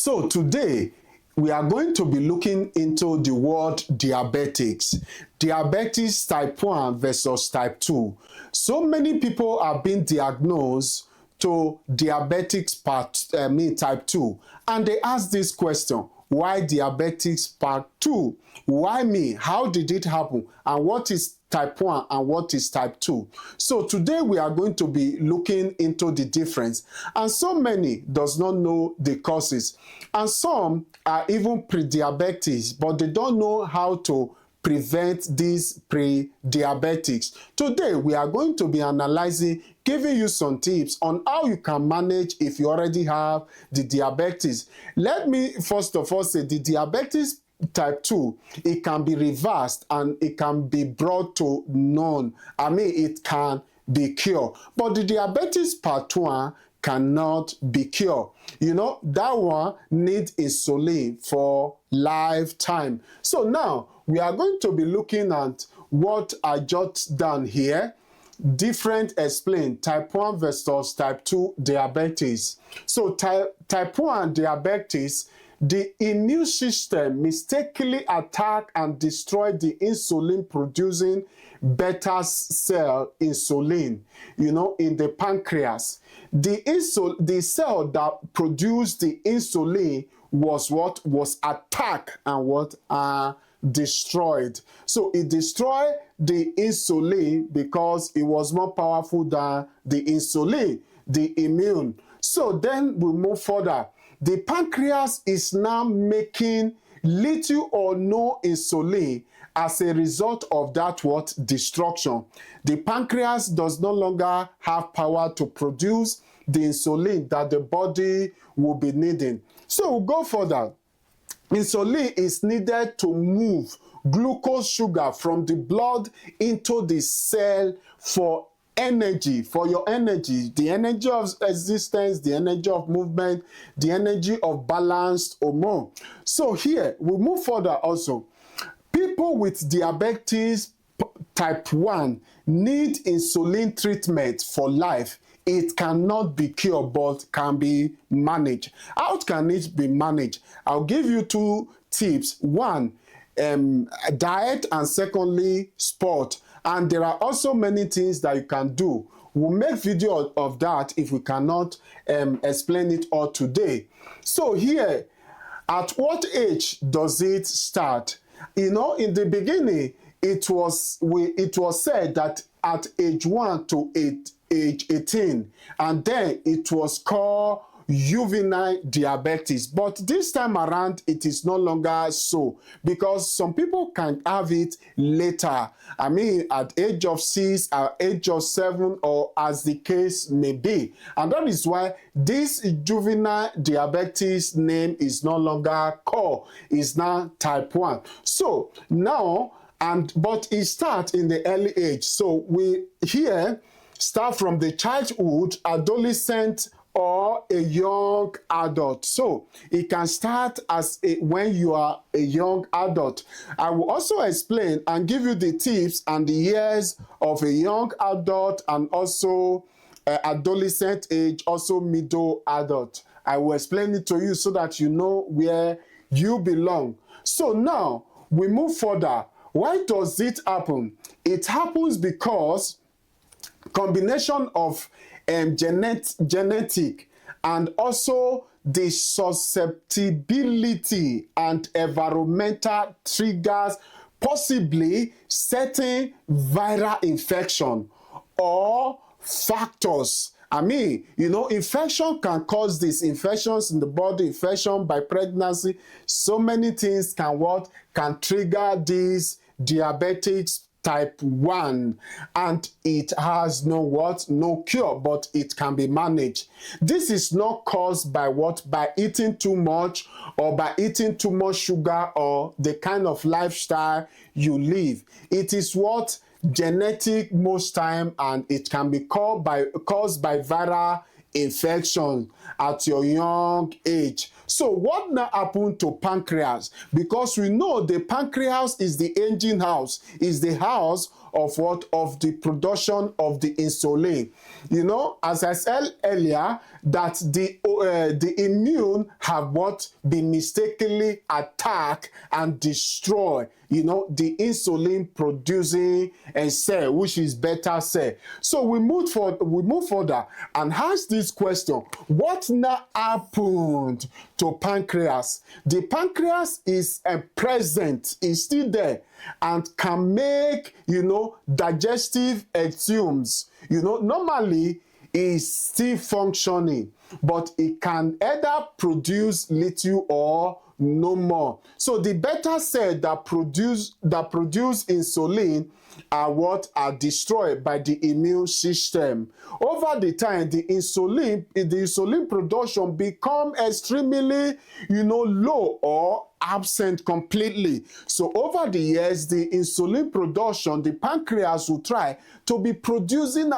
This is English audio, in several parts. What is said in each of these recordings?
So today, we are going to be looking into the word diabetics. Diabetes type 1 versus type 2. So many people have been diagnosed to diabetics type 2, and they ask this question: why diabetics part 2? Why me? How did it happen? And what is type 1 and what is type 2? So today we are going to be looking into the difference. And so many does not know the causes. And some are even pre-diabetics, but they don't know how to prevent these pre-diabetics. Today we are going to be analyzing, giving you some tips on how you can manage if you already have the diabetes. Let me first of all say the diabetes type 2, it can be reversed and it can be brought to none. It can be cured. But the diabetes part 1 cannot be cured. That one needs insulin for lifetime. So now we are going to be looking at what I jot down here. Different explain type 1 versus type 2 diabetes. So type 1 diabetes, the immune system mistakenly attack and destroy the insulin producing beta cell insulin, in the pancreas. The cell that produced the insulin was attacked and destroyed. So it destroyed the insulin because it was more powerful than the insulin, the immune. So then we move further. The pancreas is now making little or no insulin as a result of that destruction. The pancreas does no longer have power to produce the insulin that the body will be needing. So we'll go further. Insulin is needed to move glucose sugar from the blood into the cell for energy, for your energy, the energy of existence, the energy of movement, the energy of balanced hormone. So here, we move further also. People with diabetes type 1 need insulin treatment for life. It cannot be cured, but can be managed. How can it be managed? I'll give you 2 tips. One, diet, and secondly, sport. And there are also many things that you can do. We'll make video of that if we cannot explain it all today. So here, at what age does it start? In the beginning, it was said that at age 1 to age 18, and then it was called juvenile diabetes. But this time around, it is no longer so, because some people can have it later. At age of 6, at age of 7, or as the case may be. And that is why this juvenile diabetes name is no longer called, it's now type 1. So now, but it starts in the early age. So we here start from the childhood, adolescent, or a young adult. So it can start when you are a young adult. I will also explain and give you the tips and the years of a young adult, and also adolescent age, also middle adult. I will explain it to you so that you know where you belong. So now we move further. Why does it happen? It happens because combination of genetic and also the susceptibility and environmental triggers, possibly certain viral infection or factors. Infection can cause this. Infections in the body, infection by pregnancy, so many things can trigger this diabetes type 1, and it has no cure, but it can be managed. This is not caused by by eating too much, or by eating too much sugar, or the kind of lifestyle you live. It is genetic most time, and it can be caused by viral infection at your young age. So what now happened to pancreas? Because we know the pancreas is the engine house, is the house of what? Of the production of the insulin. You know, as I said earlier, that the immune have what? Been mistakenly attack and destroy, you know, the insulin producing cell, which is beta cell. So we move further and ask this question: what now happened to pancreas? The pancreas is present, is still there, and can make, you know, digestive enzymes. You know, normally is still functioning, but it can either produce little or no more. So the beta cell that produce insulin are what? Are destroyed by the immune system. Over the time, the insulin production become extremely, you know, low or absent completely. So over the years, the insulin production, the pancreas will try to be producing,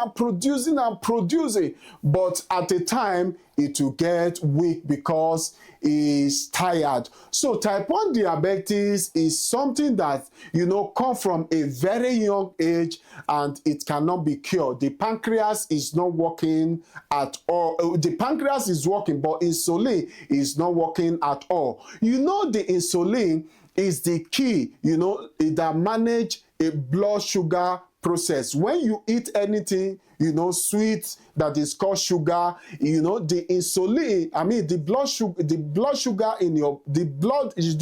but at a time it will get weak because is tired. So type 1 diabetes is something that, you know, come from a very young age, and it cannot be cured. The pancreas is not working at all. The pancreas is working, but insulin is not working at all. You know, the insulin is the key, you know, that manage a blood sugar process. When you eat anything, you know, sweet that is called sugar, you know, the insulin, I mean, the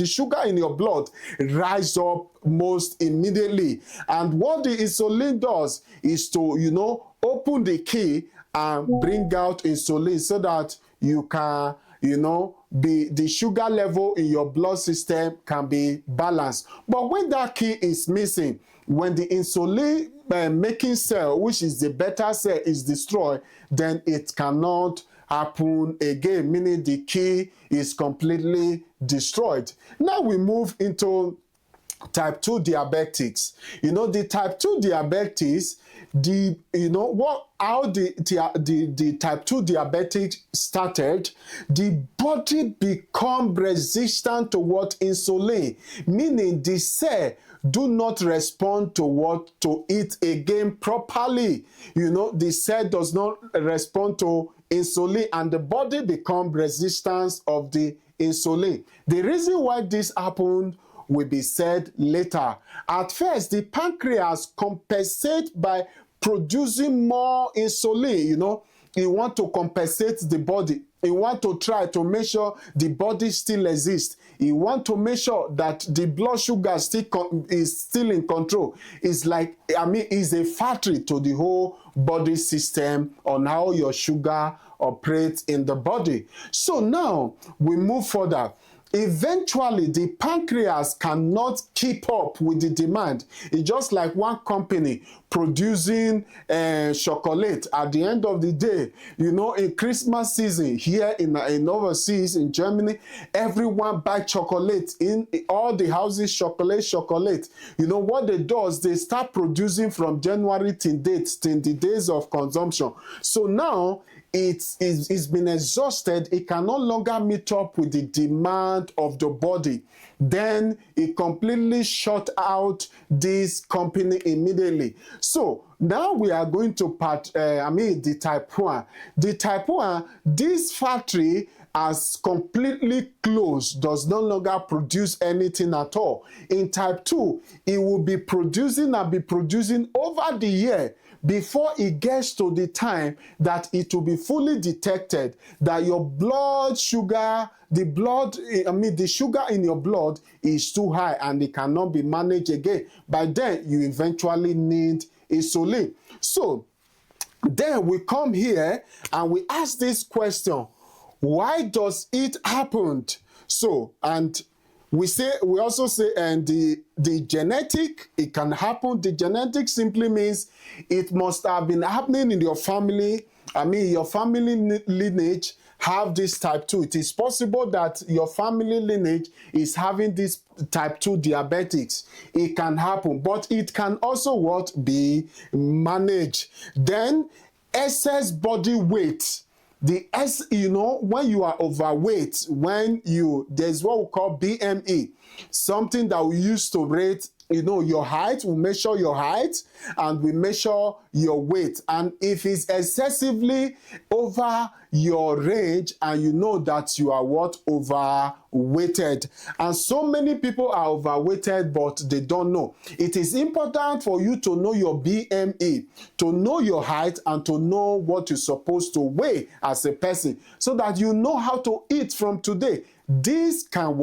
sugar in your blood rise up most immediately. And what the insulin does is to, you know, open the key and bring out insulin so that you can, you know, the sugar level in your blood system can be balanced. But when that key is missing, when the insulin making cell, which is the beta cell, is destroyed, then it cannot happen again, meaning the key is completely destroyed. Now we move into type 2 diabetics. You know, the type 2 diabetics, how the type 2 diabetic started, the body become resistant to what? Insulin, meaning the cell do not respond to what? To it again properly. You know, the cell does not respond to insulin, and the body become resistant of the insulin. The reason why this happened will be said later. At first, the pancreas compensate by producing more insulin. You know, you want to compensate the body. You want to try to make sure the body still exists. You want to make sure that the blood sugar is still in control. It's like, I mean, it's a factory to the whole body system on how your sugar operates in the body. So now we move further. Eventually, the pancreas cannot keep up with the demand. It's just like one company producing chocolate. At the end of the day, you know, in Christmas season here in overseas in Germany, everyone buy chocolate. In all the houses, chocolate. You know what they do is they start producing from January till the days of consumption. So now it's been exhausted. It can no longer meet up with the demand of the body. Then it completely shut out this company immediately. So now we are going to the type 1. The type 1, this factory has completely closed, does no longer produce anything at all. In type 2, it will be producing over the year before it gets to the time that it will be fully detected that your blood sugar, the sugar in your blood is too high and it cannot be managed again. By then, you eventually need insulin. So then we come here and we ask this question: why does it happen? So, and we also say, and the genetic, it can happen. The genetic simply means it must have been happening in your family. I mean, your family lineage have this type 2. It is possible that your family lineage is having this type 2 diabetics. It can happen, but it can also be managed. Then excess body weight You know, when you are overweight, there's what we call BME, something that we use to rate, you know, your height. We measure your height and we measure your weight. And if it's excessively over your range, and you know that you are what? Overweighted. And so many people are overweighted, but they don't know. It is important for you to know your BME, to know your height, and to know what you're supposed to weigh as a person, so that you know how to eat from today. This can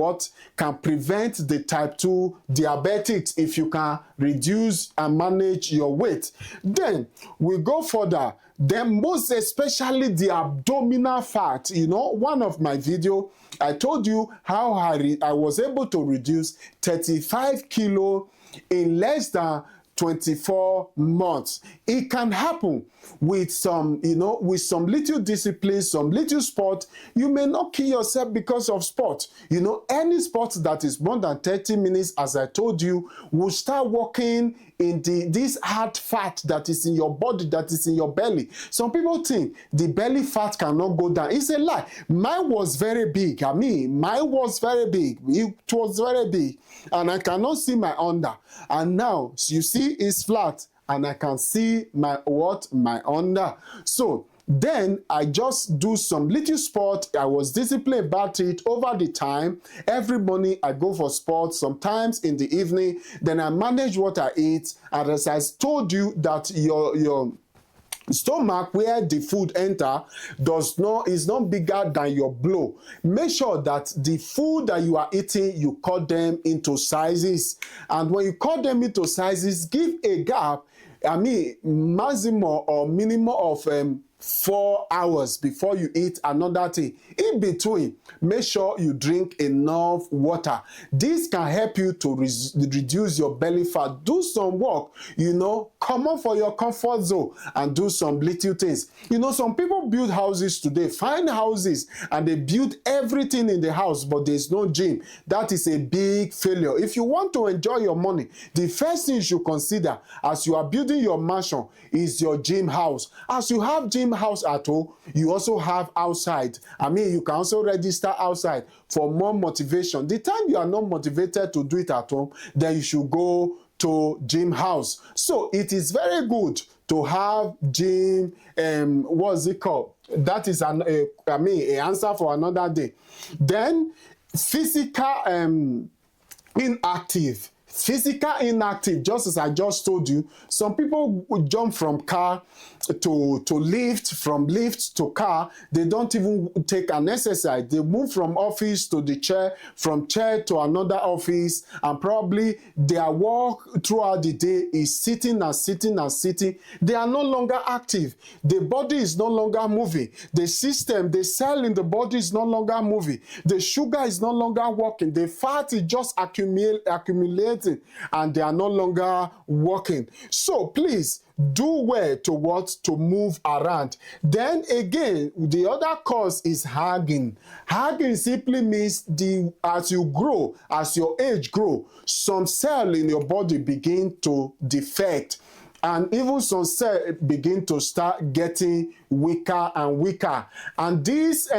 prevent the type 2 diabetics if you can reduce and manage your weight. Then we go further. Then most especially the abdominal fat. You know, one of my video, I told you how I was able to reduce 35 kilo in less than 24 months. It can happen with some, you know, with some little discipline, some little sport. You may not kill yourself because of sport. You know, any sport that is more than 30 minutes, as I told you, will start working in this hard fat that is in your body, that is in your belly. Some people think the belly fat cannot go down. It's a lie. Mine was very big. Mine was very big. It was very big. And I cannot see my under. And now, you see, it's flat. And I can see my under. So then I just do some little sport. I was disciplined about it over the time. Every morning I go for sport, sometimes in the evening. Then I manage what I eat. And as I told you, that your stomach, where the food enter, is not bigger than your blow. Make sure that the food that you are eating, you cut them into sizes. And when you cut them into sizes, give a gap, maximum or minimum of 4 hours before you eat another thing. In between, make sure you drink enough water. This can help you to reduce your belly fat. Do some work, you know, come out for your comfort zone and do some little things. You know, some people build houses today, fine houses, and they build everything in the house, but there's no gym. That is a big failure. If you want to enjoy your money, the first thing you should consider as you are building your mansion is your gym house. As you have gym house at home, you also have outside. You can also register outside for more motivation. The time you are not motivated to do it at home, then you should go to gym house. So it is very good to have gym, what's it called? That is an answer for another day. Then physical inactive. Physical inactive, just as I just told you, some people would jump from car to lift, from lift to car. They don't even take an exercise. They move from office to the chair, from chair to another office, and probably their work throughout the day is sitting and sitting and sitting. They are no longer active. The body is no longer moving. The system, the cell in the body is no longer moving. The sugar is no longer working. The fat is just accumulating, and they are no longer working. So please, do well to move around. Then again, the other cause is hanging. Hanging simply means as you grow, as your age grow, some cell in your body begin to defect. And even some cells begin to start getting weaker and weaker. And this,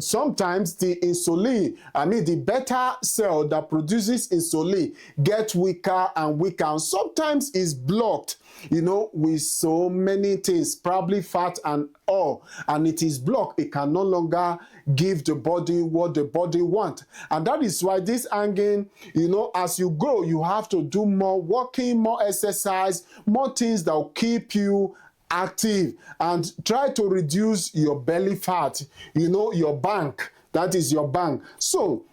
sometimes the insulin, the beta cell that produces insulin, get weaker and weaker. And sometimes is blocked, you know, with so many things, probably fat and all. And it is blocked. It can no longer give the body what the body wants. And that is why this hanging, you know, as you grow, you have to do more walking, more exercise, more things that will keep you active, and try to reduce your belly fat, you know, your bank. That is your bank. So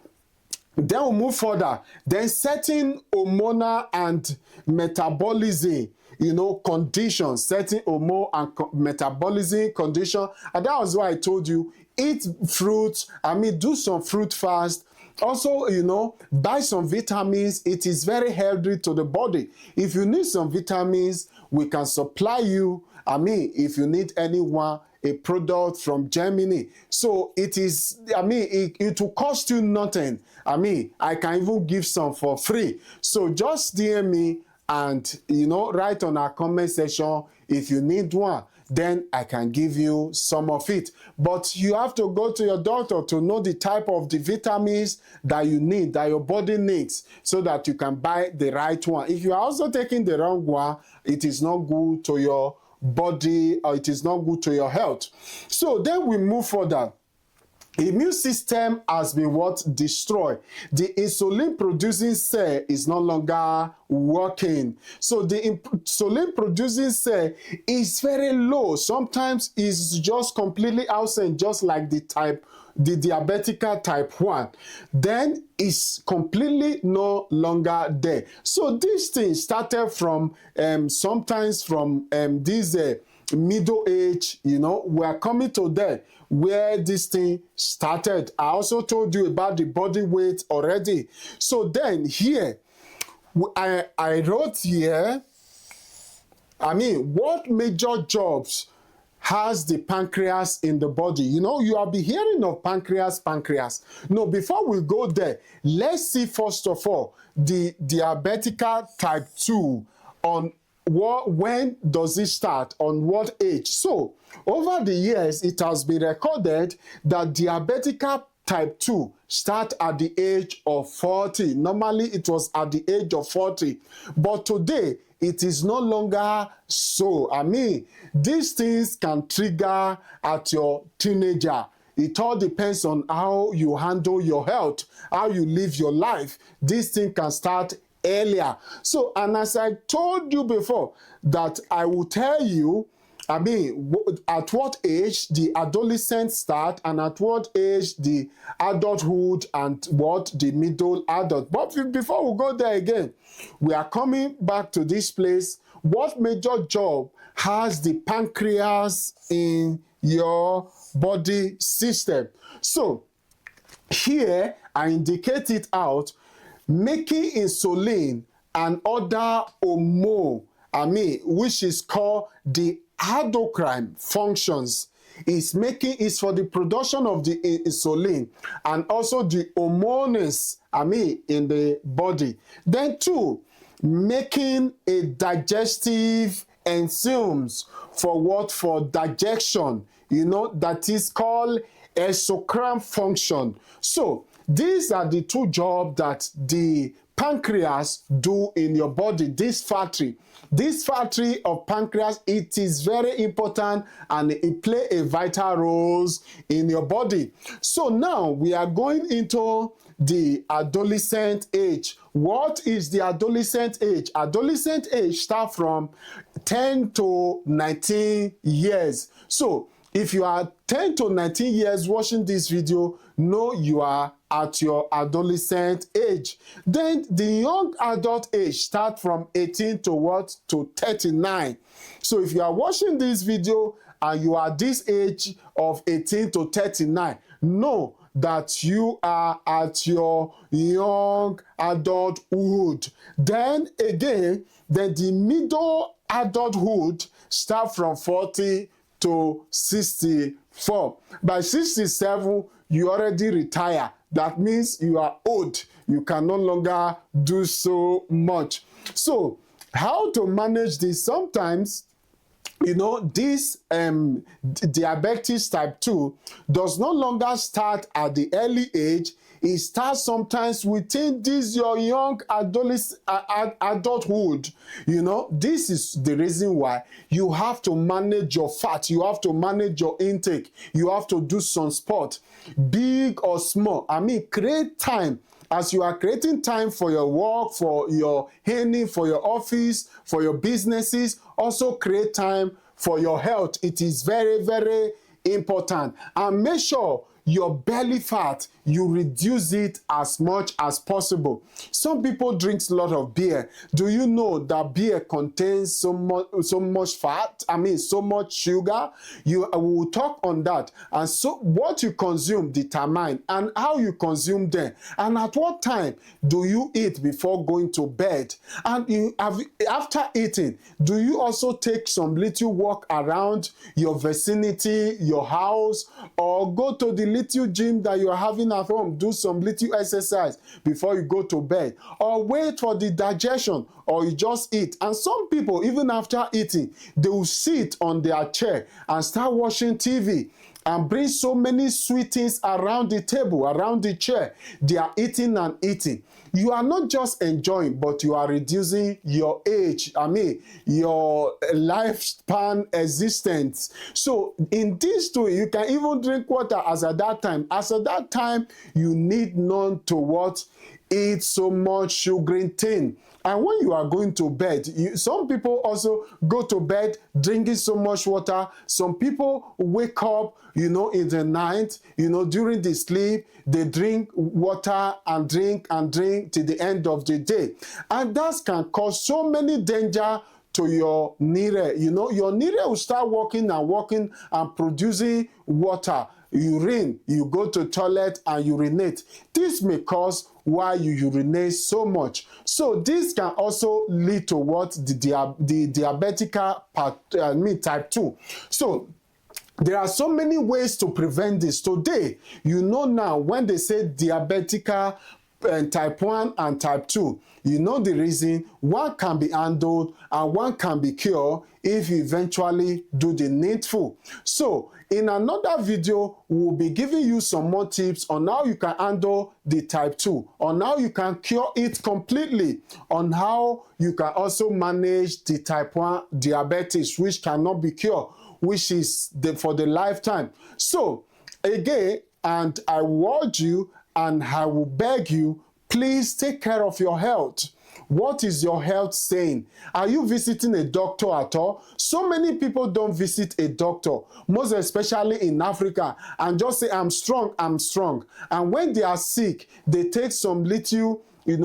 then we'll move further. Then certain hormonal and metabolism, you know, conditions, certain hormone and metabolism condition. And that was why I told you, eat fruits, do some fruit fast. Also, you know, buy some vitamins. It is very healthy to the body. If you need some vitamins, we can supply you. If you need anyone, a product from Germany. So it is, it will cost you nothing. I can even give some for free. So just DM me and, you know, write on our comment section if you need one. then I can give you some of it. But you have to go to your doctor to know the type of the vitamins that you need, that your body needs, so that you can buy the right one. If you are also taking the wrong one, it is not good to your body, or it is not good to your health. So then we move further. Immune system has been what? Destroyed. The insulin producing cell is no longer working. So the insulin producing cell is very low. Sometimes it's just completely absent, just like the diabetic type 1. Then it's completely no longer there. So this thing started from sometimes from this middle age, we are coming to there where this thing started. I also told you about the body weight already. So then here, I wrote here, what major jobs has the pancreas in the body? You have been hearing of pancreas. No, before we go there, let's see first of all the diabetic type 2 on when does it start, on what age. So over the years, it has been recorded that diabetic type 2 start at the age of 40. Normally it was at the age of 40, but today it is no longer so. These things can trigger at your teenager. It all depends on how you handle your health, how you live your life. This thing can start earlier. So, and as I told you before, that I will tell you, at what age the adolescent start, and at what age the adulthood, and what the middle adult. But before we go there again, we are coming back to this place. What major job has the pancreas in your body system? So here I indicate it out, making insulin and other hormone, which is called the endocrine functions, is for the production of the insulin and also the hormones, in the body. Then two, making a digestive enzymes for what? For digestion, that is called exocrine function. So these are the two jobs that the pancreas do in your body. This factory of pancreas, it is very important, and it play a vital role in your body. So now we are going into the adolescent age. What is the adolescent age? Adolescent age start from 10 to 19 years. So if you are 10 to 19 years watching this video, know you are at your adolescent age. Then the young adult age start from 18 to what? To 39. So if you are watching this video and you are this age of 18 to 39, know that you are at your young adulthood. Then again, the middle adulthood start from 40 to 64. By 67, you already retire. That means you are old. You can no longer do so much. So how to manage this? Sometimes, this diabetes type 2 does no longer start at the early age. It starts sometimes within this your young adulthood. This is the reason why you have to manage your fat. You have to manage your intake. You have to do some sport, big or small. Create time. As you are creating time for your work, for your earning, for your office, for your businesses, also create time for your health. It is very, very important. And make sure your belly fat, you reduce it as much as possible. Some people drink a lot of beer. Do you know that beer contains so much fat? So much sugar? We will talk on that. And so what you consume determine, and how you consume them, and at what time do you eat before going to bed? And after eating, do you also take some little walk around your vicinity, your house, or go to the little gym that you are having at home, do some little exercise before you go to bed, or wait for the digestion, or you just eat. And some people, even after eating, they will sit on their chair and start watching TV and bring so many sweet things around the table, around the chair. They are eating and eating. You are not just enjoying, but you are reducing your age, your lifespan existence. So in this too, you can even drink water as at that time. As at that time, you need none to what? Eat so much sugary thing. And when you are going to bed, some people also go to bed drinking so much water. Some people wake up, in the night, during the sleep, they drink water and drink till the end of the day. And that can cause so many danger to your nire. Your nire will start working and producing water. Urine, you go to toilet and urinate. This may cause why you urinate so much. So this can also lead to what? The diabetic type 2. So there are so many ways to prevent this. Today, now when they say diabetic type 1 and type 2, the reason. One can be handled and one can be cured if you eventually do the needful. So in another video, we'll be giving you some more tips on how you can handle the type 2, on how you can cure it completely, on how you can also manage the type 1 diabetes, which cannot be cured, which is for the lifetime. So again, and I urge you and I will beg you, please take care of your health. What is your health saying? Are you visiting a doctor at all? So many people don't visit a doctor, most especially in Africa, and just say, I'm strong, I'm strong. And when they are sick, they take some little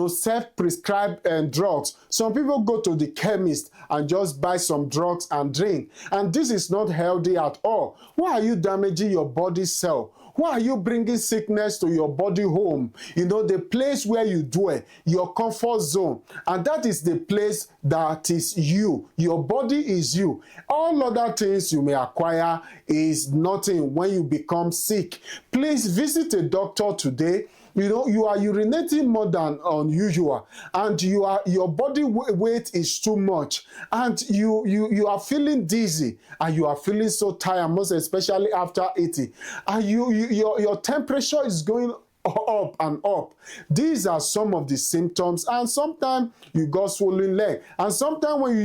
self-prescribed drugs. Some people go to the chemist and just buy some drugs and drink. And this is not healthy at all. Why are you damaging your body cell? Why are you bringing sickness to your body home? The place where you dwell, your comfort zone. And that is the place that is you. Your body is you. All other things you may acquire is nothing when you become sick. Please visit a doctor today. You are urinating more than unusual, and your body weight is too much, and you are feeling dizzy, and you are feeling so tired, most especially after eating, and your temperature is going up and up. These are some of the symptoms. And sometimes you got swollen leg, and sometimes when you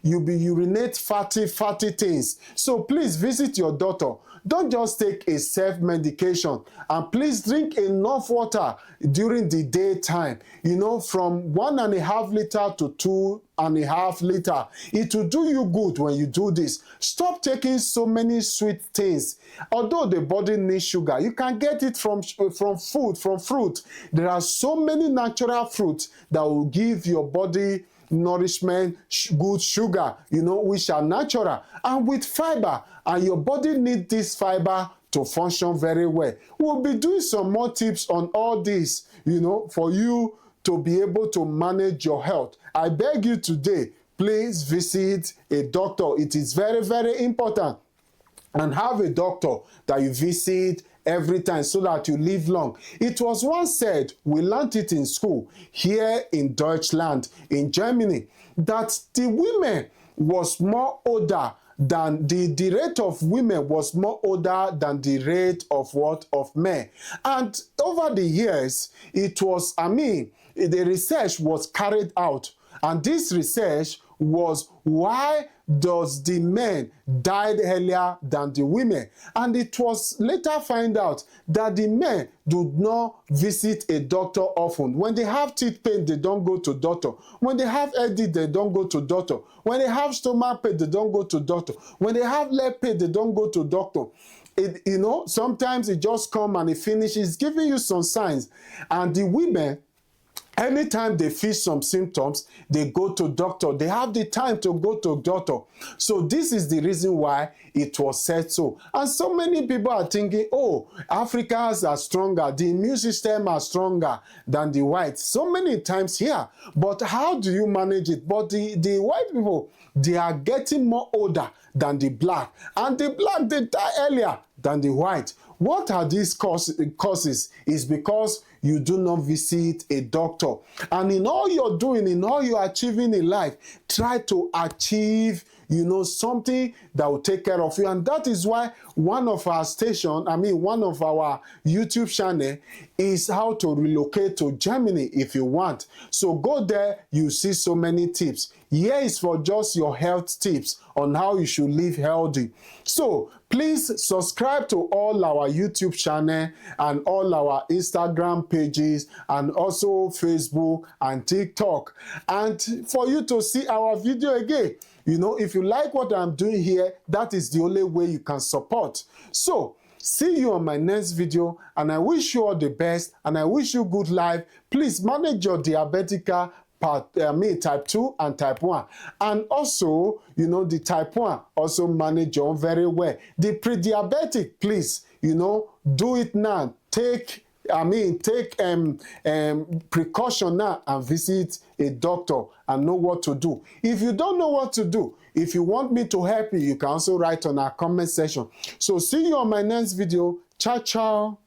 urinate fatty things. So please visit your doctor. Don't just take a self-medication, and please drink enough water during the daytime, from 1.5 liter to 2.5 liter. It will do you good when you do this. Stop taking so many sweet things. Although the body needs sugar, you can get it from food, from fruit. There are so many natural fruits that will give your body nourishment, good sugar, which are natural, and with fiber. And your body needs this fiber to function very well. We'll be doing some more tips on all this, for you to be able to manage your health. I beg you today, please visit a doctor. It is very, very important. And have a doctor that you visit every time so that you live long. It was once said, we learned it in school here in Deutschland, in Germany, that the women was more older than the rate of women was more older than the rate of men. And over the years, it was, the research was carried out, and this research was why does the men died earlier than the women. And it was later found out that the men do not visit a doctor often. When they have teeth pain, they don't go to doctor. When they have headache, they don't go to doctor. When they have stomach pain, they don't go to doctor. When they have leg pain, they don't go to doctor. Sometimes it just come and it finishes giving you some signs. And the women, anytime they feel some symptoms, they go to doctor. They have the time to go to doctor. So this is the reason why it was said so. And so many people are thinking, oh, Africans are stronger. The immune system are stronger than the whites. So many times here. But how do you manage it? But the white people, they are getting more older than the black. And the black, they die earlier than the white. What are these causes? Is because you do not visit a doctor. And in all you're doing, in all you're achieving in life, try to achieve, something that will take care of you. And that is why one of our one of our YouTube channel is how to relocate to Germany if you want. So go there, you see so many tips. Here is for just your health tips on how you should live healthy. So please subscribe to all our YouTube channel and all our Instagram pages and also Facebook and TikTok. And for you to see our video again, if you like what I'm doing here, that is the only way you can support. So see you on my next video, and I wish you all the best, and I wish you good life. Please manage your diabetic type 2 and type 1. And also, the type 1, also manage your own very well. The pre-diabetic, please, do it now. Take precaution now and visit a doctor and know what to do. If you don't know what to do, if you want me to help you, you can also write on our comment section. So see you on my next video. Ciao, ciao.